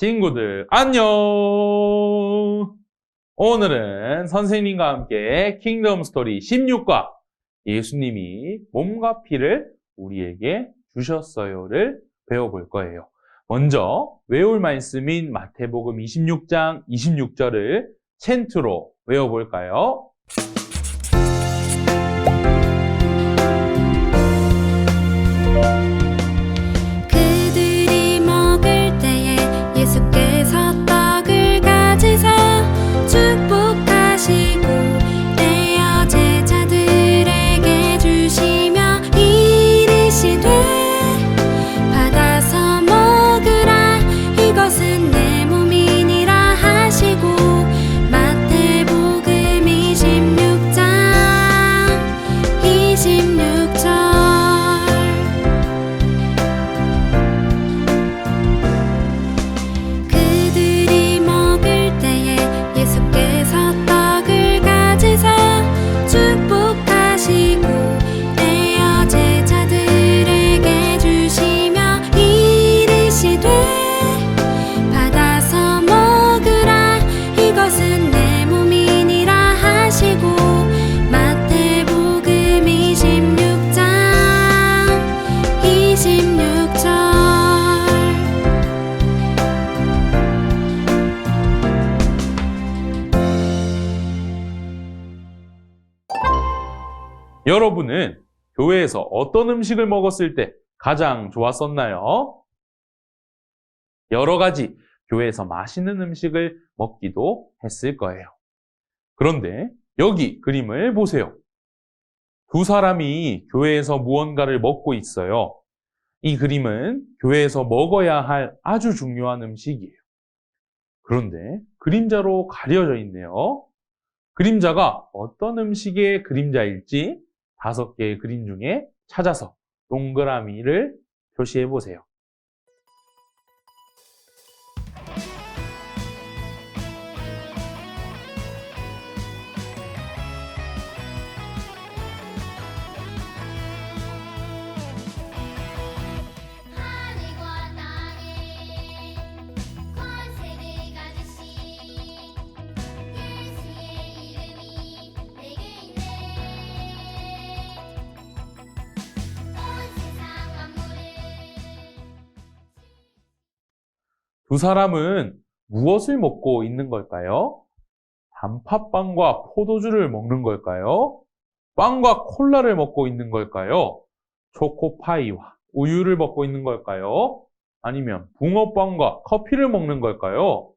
친구들 안녕! 오늘은 선생님과 함께 킹덤 스토리 16과 예수님이 몸과 피를 우리에게 주셨어요를 배워볼 거예요. 먼저 외울 말씀인 마태복음 26장 26절을 챈트로 외워볼까요? 그들이 먹을 때에 예수께서 떡을 가지사 축복하시고 떼어 제자들에게 주시며 이르시되 받아서 먹으라 이것은 내 몸이니라 하시고 마태복음 26장 26절 그들이 먹을 때에 예수께서 떡을 가지사 축복하시고 떼어 제자들에게 주시며 이르시되 받아서 먹으라 이것은 내 몸이니라 하시고 마태복음 26장 26절 여러분은 교회에서 어떤 음식을 먹었을 때 가장 좋았었나요? 여러 가지 교회에서 맛있는 음식을 먹기도 했을 거예요. 그런데 여기 그림을 보세요. 두 사람이 교회에서 무언가를 먹고 있어요. 이 그림은 교회에서 먹어야 할 아주 중요한 음식이에요. 그런데 그림자로 가려져 있네요. 그림자가 어떤 음식의 그림자일지 5개의 그림 중에 찾아서 동그라미를 표시해 보세요. 하늘과 땅에 권세를 가지신 예수의 이름이 내게 있네. 온 세상 만물을 두 사람은 무엇을 먹고 있는 걸까요? 단팥빵과 포도주를 먹는 걸까요? 빵과 콜라를 먹고 있는 걸까요? 초코파이와 우유를 먹고 있는 걸까요? 아니면 붕어빵과 커피를 먹는 걸까요?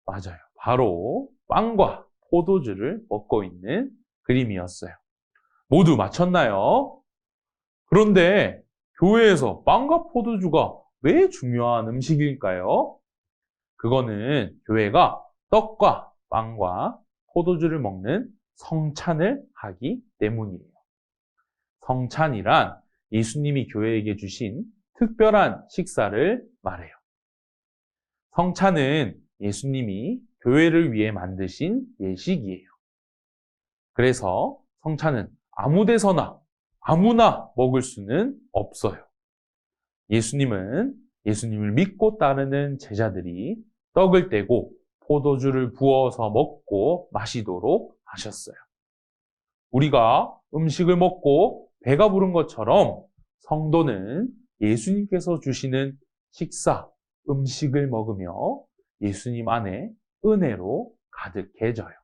맞아요. 바로 빵과 포도주를 먹고 있는 그림이었어요. 모두 맞췄나요? 그런데 교회에서 빵과 포도주가 왜 중요한 음식일까요? 그거는 교회가 떡과 빵과 포도주를 먹는 성찬을 하기 때문이에요. 성찬이란 예수님이 교회에게 주신 특별한 식사를 말해요. 성찬은 예수님이 교회를 위해 만드신 예식이에요. 그래서 성찬은 아무 데서나 아무나 먹을 수는 없어요. 예수님을 믿고 따르는 제자들이 떡을 떼고 포도주를 부어서 먹고 마시도록 하셨어요. 우리가 음식을 먹고 배가 부른 것처럼 성도는 예수님께서 주시는 식사, 음식을 먹으며 예수님 안에 은혜로 가득해져요.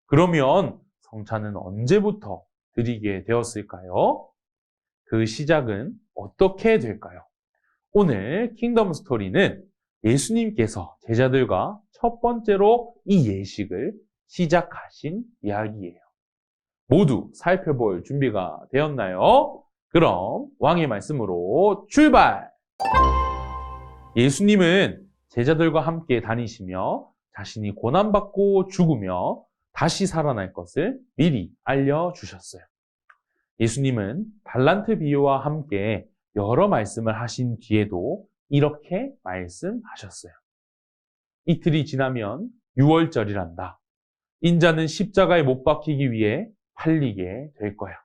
그러면 성찬은 언제부터 드리게 되었을까요? 그 시작은 어떻게 될까요? 오늘 킹덤 스토리는 예수님께서 제자들과 첫 번째로 이 예식을 시작하신 이야기예요. 모두 살펴볼 준비가 되었나요? 그럼 왕의 말씀으로 출발! 예수님은 제자들과 함께 다니시며 자신이 고난받고 죽으며 다시 살아날 것을 미리 알려주셨어요. 예수님은 달란트 비유와 함께 여러 말씀을 하신 뒤에도 이렇게 말씀하셨어요. 이틀이 지나면 유월절이란다. 인자는 십자가에 못 박히기 위해 팔리게 될 거야.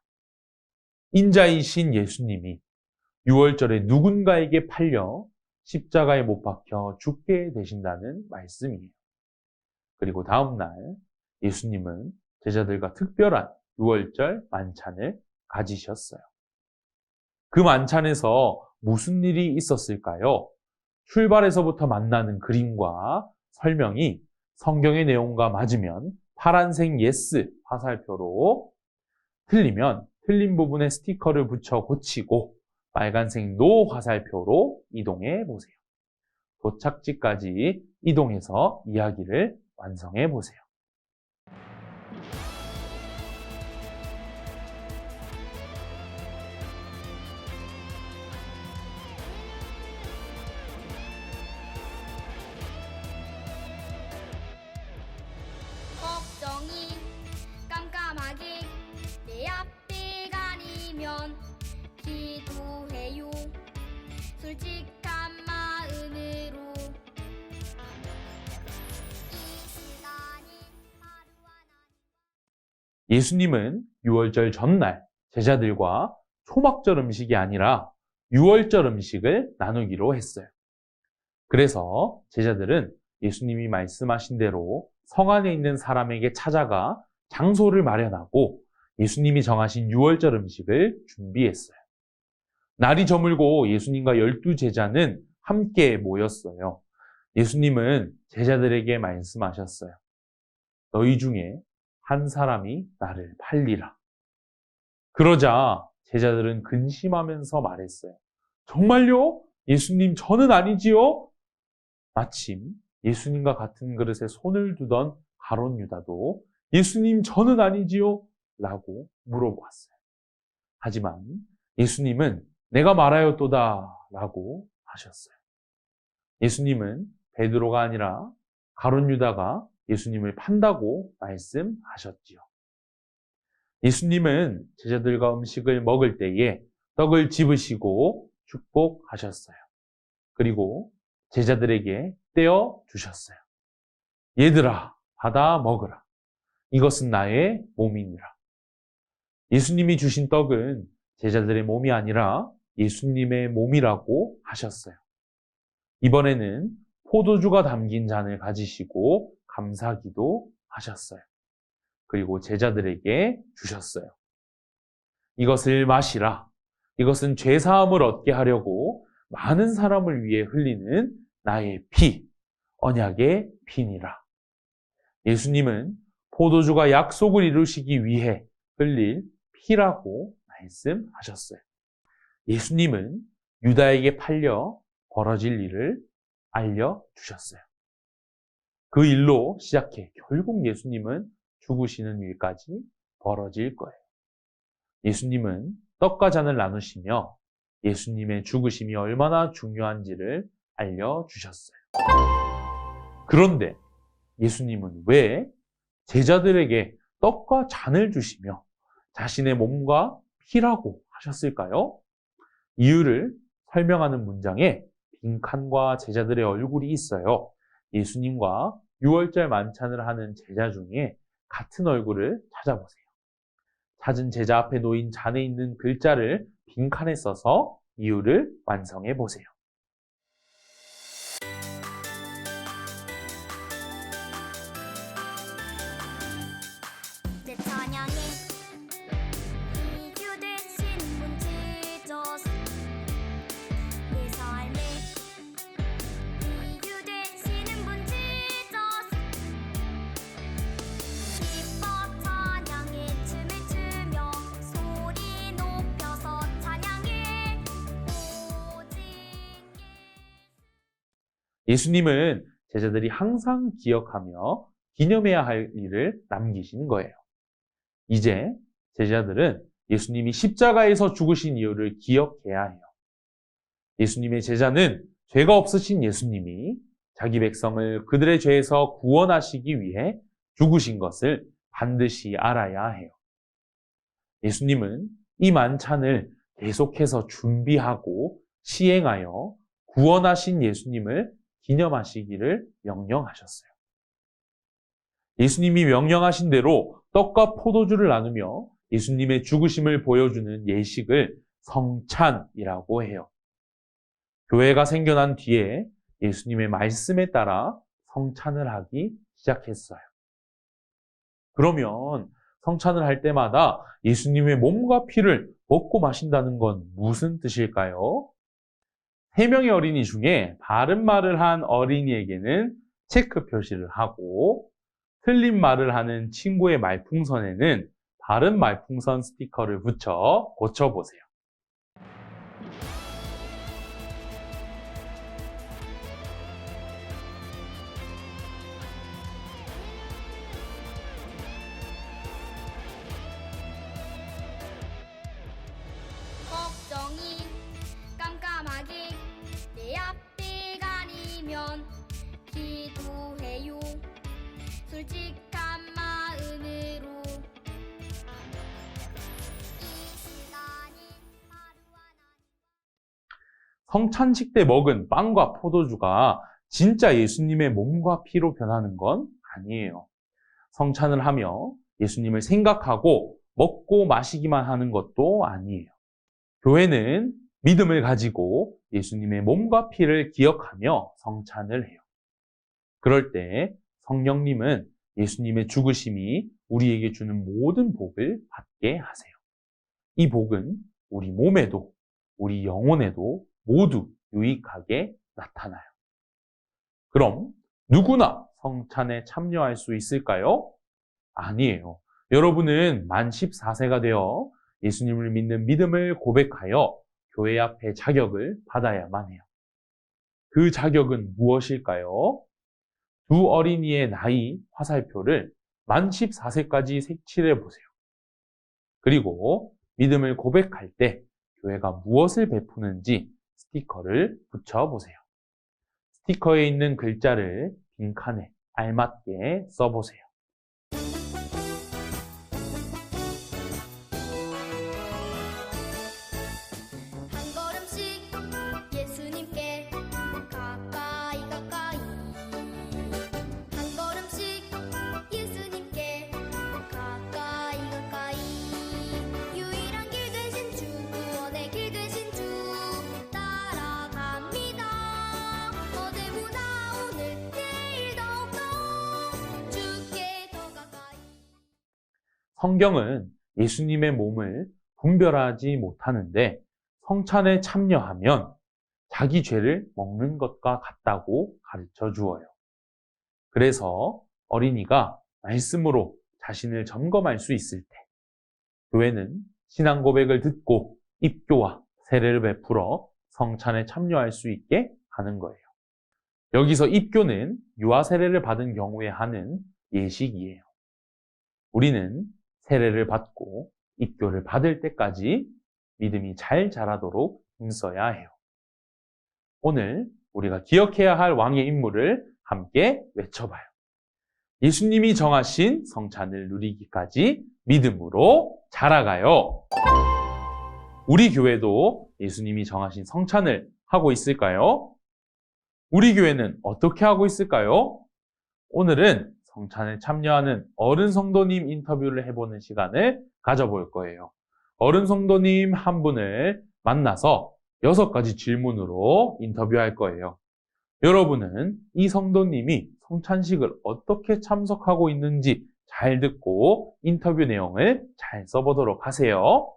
인자이신 예수님이 유월절에 누군가에게 팔려 십자가에 못 박혀 죽게 되신다는 말씀이에요. 그리고 다음 날 예수님은 제자들과 특별한 유월절 만찬을 가지셨어요. 그 만찬에서 무슨 일이 있었을까요? 출발에서부터 만나는 그림과 설명이 성경의 내용과 맞으면 파란색 예스 화살표로, 틀리면 틀린 부분에 스티커를 붙여 고치고 빨간색 노 화살표로 이동해 보세요. 도착지까지 이동해서 이야기를 완성해 보세요. 걱정이 깜깜하게 내 앞에 가리면 기도해요. 솔직한 마음으로 이 시간이 하루하나. 예수님은 유월절 전날 제자들과 초막절 음식이 아니라 유월절 음식을 나누기로 했어요. 그래서 제자들은 예수님이 말씀하신 대로 성 안에 있는 사람에게 찾아가 장소를 마련하고 예수님이 정하신 유월절 음식을 준비했어요. 날이 저물고 예수님과 12제자는 함께 모였어요. 예수님은 제자들에게 말씀하셨어요. 너희 중에 한 사람이 나를 팔리라. 그러자 제자들은 근심하면서 말했어요. 정말요? 예수님, 저는 아니지요? 마침 예수님과 같은 그릇에 손을 두던 가롯 유다도 예수님, 저는 아니지요? 라고 물어보았어요. 하지만 예수님은 내가 말하였도다 라고 하셨어요. 예수님은 베드로가 아니라 가롯 유다가 예수님을 판다고 말씀하셨지요. 예수님은 제자들과 음식을 먹을 때에 떡을 집으시고 축복하셨어요. 그리고 제자들에게 떼어 주셨어요. 얘들아, 받아 먹으라. 이것은 나의 몸이니라. 예수님이 주신 떡은 제자들의 몸이 아니라 예수님의 몸이라고 하셨어요. 이번에는 포도주가 담긴 잔을 가지시고 감사기도 하셨어요. 그리고 제자들에게 주셨어요. 이것을 마시라. 이것은 죄사함을 얻게 하려고 많은 사람을 위해 흘리는 나의 피, 언약의 피니라. 예수님은 포도주가 약속을 이루시기 위해 흘릴 피라고 말씀하셨어요. 예수님은 유다에게 팔려 벌어질 일을 알려주셨어요. 그 일로 시작해 결국 예수님은 죽으시는 일까지 벌어질 거예요. 예수님은 떡과 잔을 나누시며 예수님의 죽으심이 얼마나 중요한지를 알려주셨어요. 그런데 예수님은 왜 제자들에게 떡과 잔을 주시며 자신의 몸과 피라고 하셨을까요? 이유를 설명하는 문장에 빈칸과 제자들의 얼굴이 있어요. 예수님과 유월절 만찬을 하는 제자 중에 같은 얼굴을 찾아보세요. 찾은 제자 앞에 놓인 잔에 있는 글자를 빈칸에 써서 이유를 완성해 보세요. 내 찬양에 이유 되신 분 지저스 내 삶에 이유 되시는 분 지저스 기뻐 찬양에 춤을 추며 소리 높여서 찬양해 오직 예수님은 제자들이 항상 기억하며 기념해야 할 일을 남기신 거예요. 이제 제자들은 예수님이 십자가에서 죽으신 이유를 기억해야 해요. 예수님의 제자는 죄가 없으신 예수님이 자기 백성을 그들의 죄에서 구원하시기 위해 죽으신 것을 반드시 알아야 해요. 예수님은 이 만찬을 계속해서 준비하고 시행하여 구원하신 예수님을 기념하시기를 명령하셨어요. 예수님이 명령하신 대로 떡과 포도주를 나누며 예수님의 죽으심을 보여주는 예식을 성찬이라고 해요. 교회가 생겨난 뒤에 예수님의 말씀에 따라 성찬을 하기 시작했어요. 그러면 성찬을 할 때마다 예수님의 몸과 피를 먹고 마신다는 건 무슨 뜻일까요? 3명의 어린이 중에 바른 말을 한 어린이에게는 체크 표시를 하고 틀린 말을 하는 친구의 말풍선에는 바른 말풍선 스티커를 붙여 고쳐보세요. 걱정이 깜깜하게 내 앞에 가리면 기도해요. 솔직한 마음으로 이 시간이 하루하나 성찬식 때 먹은 빵과 포도주가 진짜 예수님의 몸과 피로 변하는 건 아니에요. 성찬을 하며 예수님을 생각하고 먹고 마시기만 하는 것도 아니에요. 교회는 믿음을 가지고 예수님의 몸과 피를 기억하며 성찬을 해요. 그럴 때 성령님은 예수님의 죽으심이 우리에게 주는 모든 복을 받게 하세요. 이 복은 우리 몸에도 우리 영혼에도 모두 유익하게 나타나요. 그럼 누구나 성찬에 참여할 수 있을까요? 아니에요. 여러분은 만 14세가 되어 예수님을 믿는 믿음을 고백하여 교회 앞에 자격을 받아야만 해요. 그 자격은 무엇일까요? 두 어린이의 나이 화살표를 만 14세까지 색칠해 보세요. 그리고 믿음을 고백할 때 교회가 무엇을 베푸는지 스티커를 붙여보세요. 스티커에 있는 글자를 빈칸에 알맞게 써보세요. 한 걸음씩 예수님께 가까이 가까이 한 걸음씩 예수님께 가까이 가까이 유일한 길 되신 주 구원의 길 되신 주 따라갑니다. 어제보다 오늘 내일 더욱더 주께 더 가까이 성경은 예수님의 몸을 분별하지 못하는데 성찬에 참여하면 자기 죄를 먹는 것과 같다고 가르쳐 주어요. 그래서 어린이가 말씀으로 자신을 점검할 수 있을 때 교회는 신앙 고백을 듣고 입교와 세례를 베풀어 성찬에 참여할 수 있게 하는 거예요. 여기서 입교는 유아 세례를 받은 경우에 하는 예식이에요. 우리는 세례를 받고 입교를 받을 때까지 믿음이 잘 자라도록 힘써야 해요. 오늘 우리가 기억해야 할 왕의 인물을 함께 외쳐봐요. 예수님이 정하신 성찬을 누리기까지 믿음으로 자라가요. 우리 교회도 예수님이 정하신 성찬을 하고 있을까요? 우리 교회는 어떻게 하고 있을까요? 오늘은 성찬에 참여하는 어른 성도님 인터뷰를 해보는 시간을 가져볼 거예요. 어른 성도님 한 분을 만나서 6가지 질문으로 인터뷰할 거예요. 여러분은 이 성도님이 성찬식을 어떻게 참석하고 있는지 잘 듣고 인터뷰 내용을 잘 써보도록 하세요.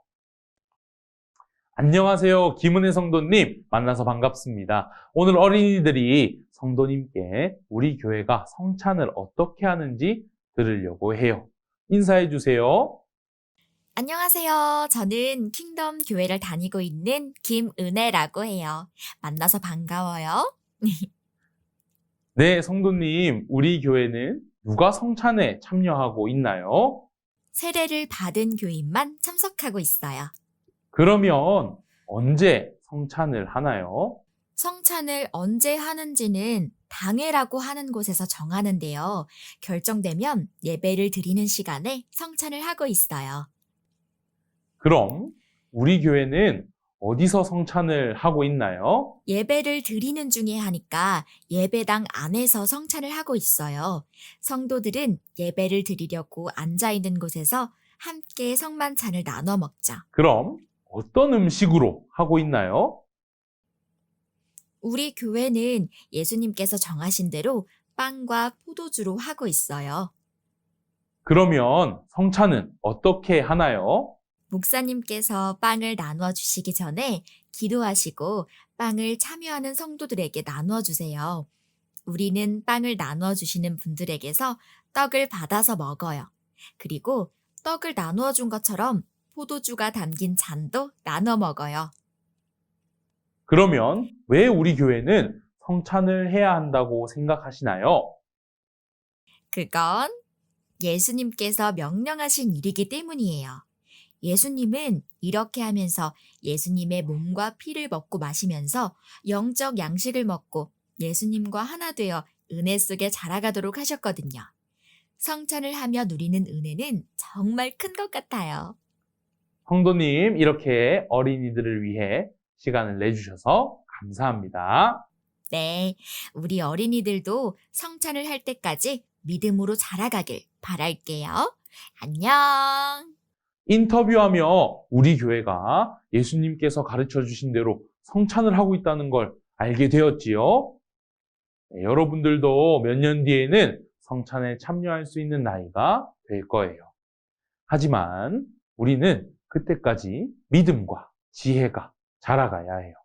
안녕하세요. 김은혜 성도님 만나서 반갑습니다. 오늘 어린이들이 성도님께 우리 교회가 성찬을 어떻게 하는지 들으려고 해요. 인사해 주세요. 안녕하세요. 저는 킹덤 교회를 다니고 있는 김은혜라고 해요. 만나서 반가워요. 네, 성도님, 우리 교회는 누가 성찬에 참여하고 있나요? 세례를 받은 교인만 참석하고 있어요. 그러면 언제 성찬을 하나요? 성찬을 언제 하는지는 당회라고 하는 곳에서 정하는데요. 결정되면 예배를 드리는 시간에 성찬을 하고 있어요. 그럼 우리 교회는 어디서 성찬을 하고 있나요? 예배를 드리는 중에 하니까 예배당 안에서 성찬을 하고 있어요. 성도들은 예배를 드리려고 앉아있는 곳에서 함께 성만찬을 나눠 먹죠. 그럼 어떤 음식으로 하고 있나요? 우리 교회는 예수님께서 정하신 대로 빵과 포도주로 하고 있어요. 그러면 성찬은 어떻게 하나요? 목사님께서 빵을 나누어 주시기 전에 기도하시고 빵을 참여하는 성도들에게 나누어 주세요. 우리는 빵을 나누어 주시는 분들에게서 떡을 받아서 먹어요. 그리고 떡을 나누어 준 것처럼 포도주가 담긴 잔도 나눠 먹어요. 그러면 왜 우리 교회는 성찬을 해야 한다고 생각하시나요? 그건 예수님께서 명령하신 일이기 때문이에요. 예수님은 이렇게 하면서 예수님의 몸과 피를 먹고 마시면서 영적 양식을 먹고 예수님과 하나 되어 은혜 속에 자라가도록 하셨거든요. 성찬을 하며 누리는 은혜는 정말 큰 것 같아요. 성도님, 이렇게 어린이들을 위해 시간을 내주셔서 감사합니다. 네, 우리 어린이들도 성찬을 할 때까지 믿음으로 자라가길 바랄게요. 안녕! 인터뷰하며 우리 교회가 예수님께서 가르쳐 주신 대로 성찬을 하고 있다는 걸 알게 되었지요. 네, 여러분들도 몇 년 뒤에는 성찬에 참여할 수 있는 나이가 될 거예요. 하지만 우리는 그때까지 믿음과 지혜가 자라가야 해요.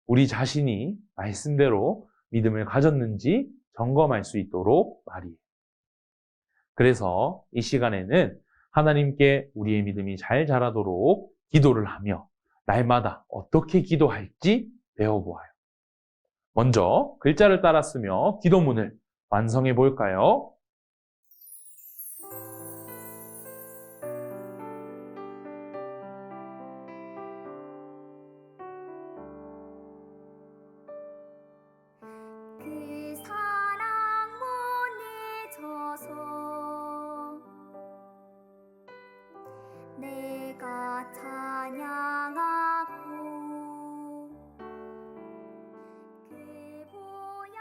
우리 자신이 말씀대로 믿음을 가졌는지 점검할 수 있도록 말이에요. 그래서 이 시간에는 하나님께 우리의 믿음이 잘 자라도록 기도를 하며 날마다 어떻게 기도할지 배워보아요. 먼저 글자를 따라 쓰며 기도문을 완성해 볼까요? 그 사랑 보내줘서 내가 찬양하고 그 보혈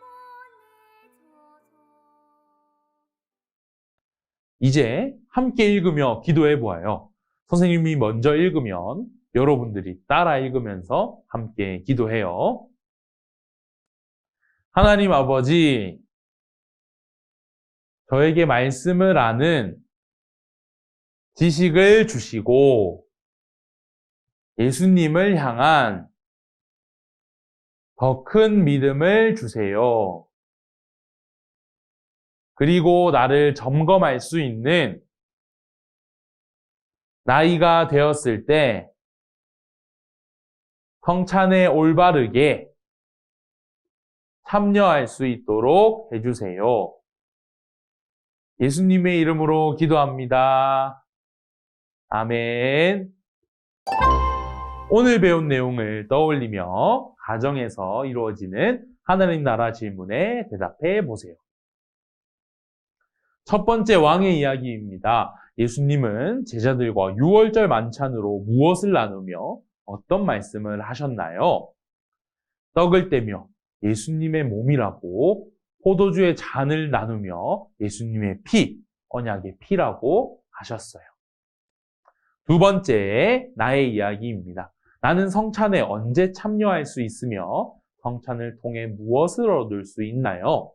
보내줘서 이제 함께 읽으며 기도해 보아요. 선생님이 먼저 읽으면 여러분들이 따라 읽으면서 함께 기도해요. 하나님 아버지, 저에게 말씀을 아는 지식을 주시고 예수님을 향한 더 큰 믿음을 주세요. 그리고 나를 점검할 수 있는 나이가 되었을 때 성찬에 올바르게 참여할 수 있도록 해주세요. 예수님의 이름으로 기도합니다. 아멘. 오늘 배운 내용을 떠올리며 가정에서 이루어지는 하나님 나라 질문에 대답해 보세요. 첫 번째 왕의 이야기입니다. 예수님은 제자들과 유월절 만찬으로 무엇을 나누며 어떤 말씀을 하셨나요? 떡을 떼며 예수님의 몸이라고, 포도주의 잔을 나누며 예수님의 피, 언약의 피라고 하셨어요. 두 번째, 나의 이야기입니다. 나는 성찬에 언제 참여할 수 있으며 성찬을 통해 무엇을 얻을 수 있나요?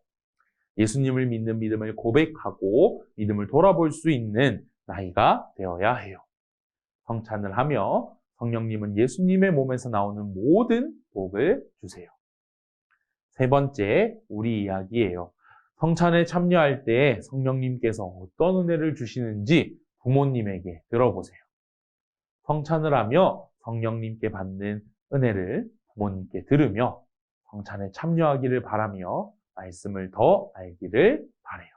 예수님을 믿는 믿음을 고백하고 믿음을 돌아볼 수 있는 나이가 되어야 해요. 성찬을 하며 성령님은 예수님의 몸에서 나오는 모든 복을 주세요. 세 번째, 우리 이야기예요. 성찬에 참여할 때 성령님께서 어떤 은혜를 주시는지 부모님에게 들어보세요. 성찬을 하며 성령님께 받는 은혜를 부모님께 들으며 성찬에 참여하기를 바라며 말씀을 더 알기를 바라요.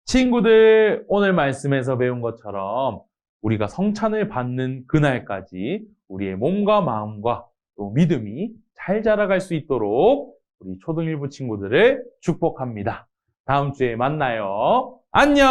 친구들, 오늘 말씀에서 배운 것처럼 우리가 성찬을 받는 그날까지 우리의 몸과 마음과 또 믿음이 잘 자라갈 수 있도록 우리 초등1부 친구들을 축복합니다. 다음 주에 만나요. 안녕!